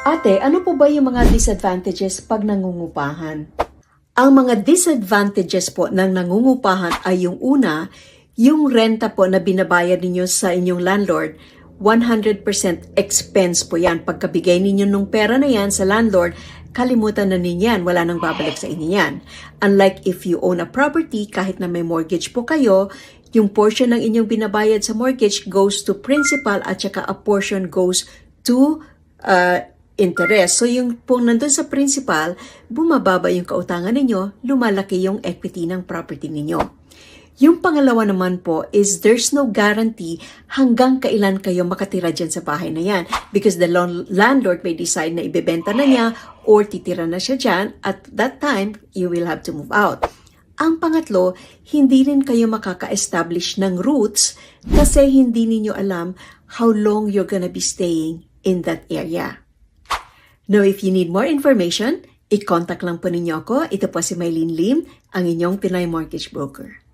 Ate, ano po ba yung mga disadvantages pag nangungupahan? Ang mga disadvantages po ng nangungupahan ay yung una, yung renta po na binabayad ninyo sa inyong landlord, 100% expense po yan. Pagkabigay ninyo nung pera na yan sa landlord, kalimutan na ninyo yan, wala nang babalik sa inyo yan. Unlike if you own a property, kahit na may mortgage po kayo, yung portion ng inyong binabayad sa mortgage goes to principal at saka a portion goes to interest. So yung pong nandun sa principal, bumababa yung kautangan ninyo, lumalaki yung equity ng property ninyo. Yung pangalawa naman po is there's no guarantee hanggang kailan kayo makatira dyan sa bahay na yan. Because the landlord may decide na ibebenta na niya or titira na siya dyan. At that time, you will have to move out. Ang pangatlo, hindi rin kayo makaka-establish ng roots kasi hindi ninyo alam how long you're gonna be staying in that area. Now, if you need more information, i-contact lang po ninyo ako. Ito po si Mylene Lim, ang inyong Pinay Mortgage Broker.